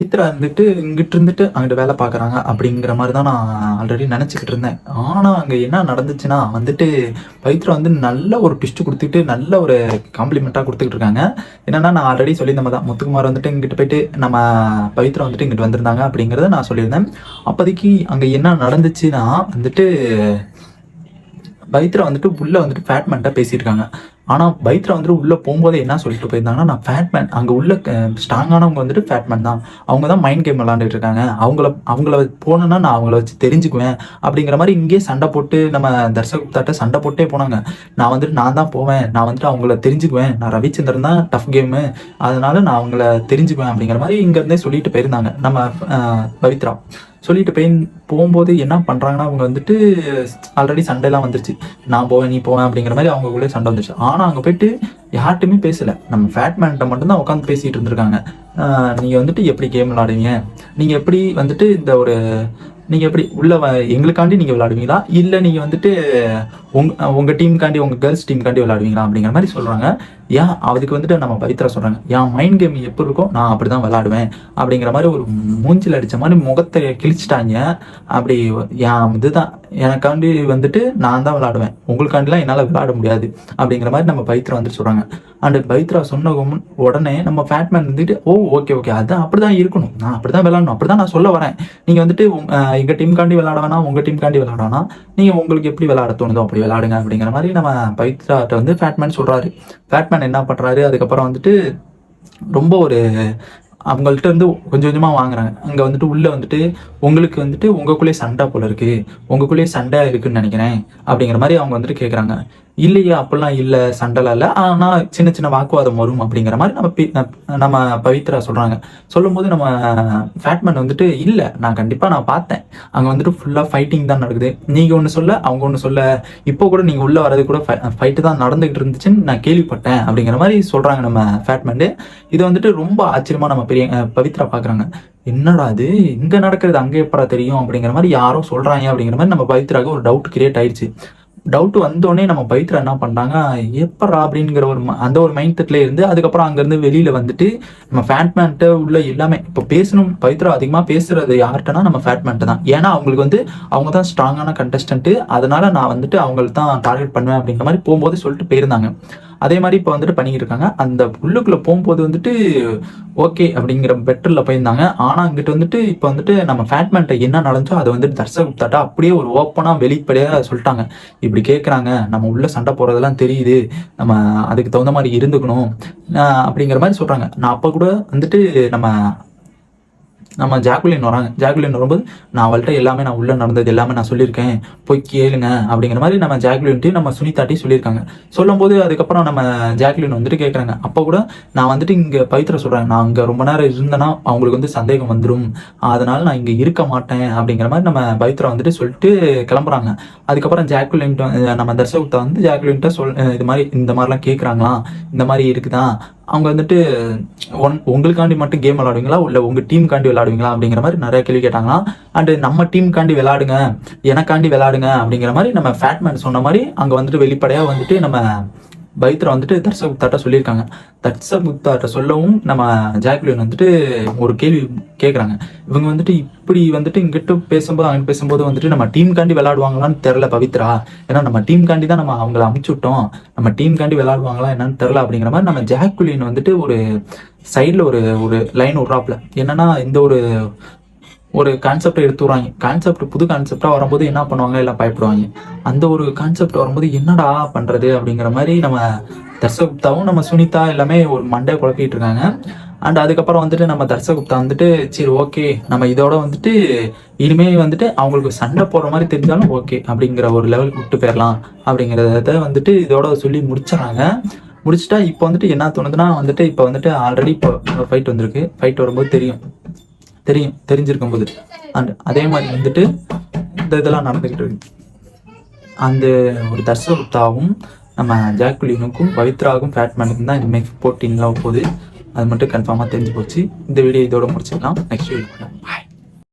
பவித்ரா இருந்துட்டு இங்கிட்டு இருந்துட்டு அங்கிட்டு வேலை பார்க்குறாங்க அப்படிங்கிற மாதிரி தான் நான் ஆல்ரெடி நினச்சிக்கிட்டு இருந்தேன். ஆனால் அங்கே என்ன நடந்துச்சுன்னா வந்துட்டு பவித்ரா வந்து நல்ல ஒரு ட்விஸ்ட் கொடுத்துட்டு நல்ல ஒரு காம்ப்ளிமெண்ட்டாக கொடுத்துக்கிட்டு இருக்காங்க. என்னன்னா நான் ஆல்ரெடி சொல்லியிருந்த மாதிரி தான் முத்துக்குமார் வந்துட்டு இங்கிட்டு போயிட்டு நம்ம பவித்ரா வந்துட்டு இங்கிட்டு வந்திருந்தாங்க அப்படிங்கிறத நான் சொல்லியிருந்தேன். அப்போதைக்கு அங்கே என்ன நடந்துச்சுன்னா வந்துட்டு பவித்ரா வந்துட்டு உள்ளே வந்துட்டு ஃபேட்மேன்ட்டாக பேசியிருக்காங்க. ஆனால் பவித்ரா வந்துட்டு உள்ளே போகும்போது என்ன சொல்லிட்டு போயிருந்தாங்கன்னா, நான் ஃபேட்மேன் அங்கே உள்ள ஸ்ட்ராங்கானவங்க வந்துட்டு ஃபேட்மேன் தான், அவங்க தான் மைண்ட் கேம் விளாண்டுட்டு இருக்காங்க, அவங்கள போனோன்னா நான் அவங்கள வச்சு தெரிஞ்சுக்குவேன் அப்படிங்கிற மாதிரி இங்கேயே சண்டை போட்டு நம்ம தர்ஷகுப்தாட்ட சண்டை போட்டே போனாங்க. நான் தான் போவேன், நான் வந்துட்டு அவங்கள தெரிஞ்சுக்குவேன், நான் ரவிச்சந்திரன் தான் டஃப் கேமு, அதனால நான் அவங்கள தெரிஞ்சுக்குவேன் அப்படிங்கிற மாதிரி இங்கேருந்தே சொல்லிட்டு போயிருந்தாங்க நம்ம பவித்ரா. சொல்லிட்டு போகும்போது என்ன பண்ணுறாங்கன்னா, அவங்க வந்துட்டு ஆல்ரெடி சண்டைலாம் வந்துருச்சு, நான் போவேன் நீ போவேன் அப்படிங்கிற மாதிரி அவங்களுக்குள்ளே சண்டை வந்துருச்சு. ஆனால் அங்கே போயிட்டு யார்ட்டுமே பேசலை, நம்ம ஃபேட்மேன்ட்ட மட்டும்தான் உட்காந்து பேசிகிட்டு இருந்திருக்காங்க. நீங்கள் வந்துட்டு எப்படி கேம் விளாடுவீங்க, நீங்கள் எப்படி வந்துட்டு நீங்கள் எப்படி எங்களுக்காண்டி நீங்கள் விளாடுவீங்களா, இல்லை நீங்கள் வந்துட்டு உங்கள் டீமுக்காண்டி உங்கள் கேர்ள்ஸ் டீமுக்காண்டி விளாடுவீங்களா அப்படிங்கிற மாதிரி சொல்கிறாங்க. ஏன் அதுக்கு வந்துட்டு நம்ம பவித்ரா சொல்கிறாங்க, என் மைண்ட் கேம் எப்படி இருக்கோ நான் அப்படி தான் விளாடுவேன் அப்படிங்கிற மாதிரி ஒரு மூஞ்சில் அடித்த மாதிரி முகத்தை கிழிச்சிட்டாங்க. அப்படி என் இதுதான் எனக்காண்டி வந்துட்டு நான் தான் விளாடுவேன், உங்களுக்காண்டிலாம் என்னால் விளாட முடியாது அப்படிங்கிற மாதிரி நம்ம பவித்ரா வந்துட்டு சொல்கிறாங்க. அண்ட் பவித்ரா சொன்ன உடனே நம்ம ஃபேட்மேன் வந்துட்டு ஓகே அதான் அப்படி தான் இருக்கணும், நான் அப்படி தான் விளாடணும், அப்படி தான் நான் சொல்ல வரேன், நீங்கள் வந்துட்டு எங்கள் டீமுக்காண்டி விளாட வேணாம், உங்கள் டீமுக்காண்டி விளாட வேணாம், நீங்கள் உங்களுக்கு எப்படி விளாட தோணுதோ அப்படி விளாடுங்க அப்படிங்கிற மாதிரி நம்ம பவித்ராட்ட வந்து ஃபேட்மேன் சொல்கிறாரு. ஃபேட்மேன் என்ன பண்ணுறாரு, அதுக்கப்புறம் வந்துட்டு ரொம்ப ஒரு அவங்கள்ட்ட இருந்து கொஞ்சம் கொஞ்சமாக வாங்குறாங்க. அங்கே வந்துட்டு உள்ளே வந்துட்டு உங்களுக்கு வந்துட்டு உங்களுக்குள்ளேயே சண்டை போல இருக்குது, உங்களுக்குள்ளேயே சண்டை இருக்குதுன்னு நினைக்கிறேன் அப்படிங்கிற மாதிரி அவங்க வந்துட்டு கேட்குறாங்க. இல்லையா அப்படிலாம் இல்லை, சண்டைலாம் இல்லை, ஆனால் சின்ன சின்ன வாக்குவாதம் வரும் அப்படிங்கிற மாதிரி நம்ம பவித்ரா சொல்கிறாங்க. சொல்லும்போது நம்ம ஃபேட்மேன் வந்துட்டு இல்லை, நான் கண்டிப்பாக பார்த்தேன், அங்கே வந்துட்டு ஃபுல்லாக ஃபைட்டிங் தான் நடக்குது, நீங்கள் ஒன்று சொல்ல அவங்க ஒன்று சொல்ல, இப்போ கூட நீங்கள் உள்ளே வர்றது கூட ஃபைட்டு தான் நடந்துகிட்டு இருந்துச்சுன்னு நான் கேள்விப்பட்டேன் அப்படிங்கிற மாதிரி சொல்கிறாங்க நம்ம ஃபேட்மேன். இதை வந்துட்டு ரொம்ப ஆச்சரியமாக நம்ம பவித்ரா பார்க்குறாங்க. என்னடா அது இங்கே நடக்கிறது அங்கே எப்படா தெரியும் அப்படிங்கிற மாதிரி யாரோ சொல்கிறாங்க அப்படிங்கிற மாதிரி நம்ம பவித்ராவுக்கு ஒரு டவுட் கிரியேட் ஆயிடுச்சு. டவுட் வந்தோடனே நம்ம பவித்ரா என்ன பண்ணுறாங்க, எப்பரா அப்படிங்கிற அந்த ஒரு மைண்ட் செட்ல இருந்து அதுக்கப்புறம் அங்கேருந்து வெளியில் வந்துட்டு நம்ம ஃபேட்மேன்ட்ட உள்ள எல்லாமே இப்போ பேசணும். பவித்ரா அதிகமாக பேசுறது யார்கிட்டனா நம்ம ஃபேட்மேன்ட்ட தான், ஏன்னா அவங்களுக்கு வந்து அவங்க தான் ஸ்ட்ராங்கான கண்டஸ்டன்ட்டு, அதனால நான் வந்துட்டு அவங்களுக்கு தான் டார்கெட் பண்ணுவேன் அப்படிங்கிற மாதிரி போகும்போது சொல்லிட்டு போயிருந்தாங்க. அதே மாதிரி இப்போ வந்துட்டு பண்ணிக்கிட்டு இருக்காங்க. அந்த உள்ளுக்குள்ளே போகும்போது வந்துட்டு ஓகே அப்படிங்கிற பெட்டரில் போயிருந்தாங்க. ஆனால் அங்கிட்டு வந்துட்டு இப்போ வந்துட்டு நம்ம ஃபேட்மேன்ட்ட என்ன நடந்துச்சோ அதை வந்துட்டு தர்ஷகுப்தாட்ட அப்படியே ஒரு ஓப்பனாக வெளிப்படையாக சொல்லிட்டாங்க. இப்படி கேட்குறாங்க, நம்ம உள்ள சண்டை போடுறதெல்லாம் தெரியுது, நம்ம அதுக்கு தகுந்த மாதிரி இருந்துக்கணும் அப்படிங்கிற மாதிரி சொல்கிறாங்க. நான் அப்போ கூட வந்துட்டு நம்ம ஜாக்குலின் வராங்க. ஜாக்குலின் வரும்போது நான் அவள்கிட்ட எல்லாமே நான் உள்ளே நடந்தது எல்லாமே நான் சொல்லியிருக்கேன், போய் கேளுங்க அப்படிங்கிற மாதிரி நம்ம ஜாக்குலின்ட்டையும் நம்ம சுனிதாட்டையும் சொல்லியிருக்காங்க. சொல்லும்போது அதுக்கப்புறம் நம்ம ஜாக்குலின் வந்துட்டு கேட்குறாங்க. அப்போ கூட நான் வந்துட்டு இங்கே பவித்ரா சொல்கிறாங்க, நான் அங்கே ரொம்ப நேரம் இருந்தேன்னா அவங்களுக்கு வந்து சந்தேகம் வந்துடும், அதனால நான் இங்கே இருக்க மாட்டேன் அப்படிங்கிற மாதிரி நம்ம பவித்ரா வந்துட்டு சொல்லிட்டு கிளம்புறாங்க. அதுக்கப்புறம் ஜாக்குலின்ட்ட நம்ம தர்ஷகுப்தா வந்து ஜாக்குலின்ட்ட இது மாதிரி இந்த மாதிரிலாம் கேட்குறாங்களாம், இந்த மாதிரி இருக்குதான், அவங்க வந்துட்டு உங்களுக்காண்டி மட்டும் கேம் விளாடுவீங்களா இல்லை உங்கள் டீமுக்காண்டி விளாடுவீங்களா அப்படிங்கிற மாதிரி நிறைய கேள்வி கேட்டாங்களாம். அண்டு நம்ம டீமுக்காண்டி விளாடுங்க, எனக்காண்டி விளாடுங்க அப்படிங்கிற மாதிரி நம்ம ஃபேட்மேன் சொன்ன மாதிரி அங்கே வந்துட்டு வெளிப்படையாக வந்துட்டு நம்ம பவித்ரா வந்துட்டு தர்ஷகுப்தாட்ட சொல்லியிருக்காங்க. தர்ஷகுப்தாட்ட சொல்லவும் நம்ம ஜாக்குலின் வந்துட்டு ஒரு கேள்வி கேட்குறாங்க. இவங்க வந்துட்டு இப்படி வந்துட்டு இங்கிட்ட பேசும்போது அங்கிட்டு பேசும்போது வந்துட்டு நம்ம டீமுக்காண்டி விளாடுவாங்களான்னு தெரில பவித்ரா, ஏன்னா நம்ம டீமுக்காண்டி தான் நம்ம அவங்கள அமுச்சு விட்டோம், நம்ம டீமுக்காண்டி விளாடுவாங்களா என்னன்னு தெரில அப்படிங்கிற மாதிரி நம்ம ஜாக்குலின் வந்துட்டு ஒரு சைடில் ஒரு லைன் விட்றாப்புல. என்னன்னா இந்த ஒரு கான்செப்டை எடுத்து வராங்க. புது கான்செப்டாக வரும்போது என்ன பண்ணுவாங்க, எல்லாம் பயப்படுவாங்க. அந்த ஒரு கான்செப்ட் வரும்போது என்னடா பண்ணுறது அப்படிங்கிற மாதிரி நம்ம தர்ஷகுப்தாவும் நம்ம சுனிதா எல்லாமே ஒரு மண்டையை குழப்பிட்டு இருக்காங்க. அண்ட் அதுக்கப்புறம் வந்துட்டு நம்ம தர்ஷகுப்தா வந்துட்டு சரி ஓகே, நம்ம இதோட வந்துட்டு இனிமேல் வந்துட்டு அவங்களுக்கு சண்டை போடுற மாதிரி தெரிஞ்சாலும் ஓகே அப்படிங்கிற ஒரு லெவலுக்கு விட்டு போயிடலாம் அப்படிங்கிறத வந்துட்டு இதோட சொல்லி முடிச்சுட்டா இப்போ வந்துட்டு என்ன தோணுதுன்னா வந்துட்டு இப்போ வந்துட்டு ஆல்ரெடி இப்போ ஃபைட் வந்திருக்கு. ஃபைட் வரும்போது தெரிஞ்சிருக்கும் போது அண்ட் அதே மாதிரி வந்துட்டு இந்த இதெல்லாம் நடந்துக்கிட்டு இருக்கு. அந்த ஒரு தர்ஷகுப்தாவும் நம்ம ஜாக்குலினுக்கும் பவித்ராவுக்கும் ஃபேட்மேனுக்கும் தான் இனிமேல் 14 போகுது. அது மட்டும் கன்ஃபார்மாக தெரிஞ்சு போச்சு. இந்த வீடியோ இதோட முடிச்சுக்கலாம். Next video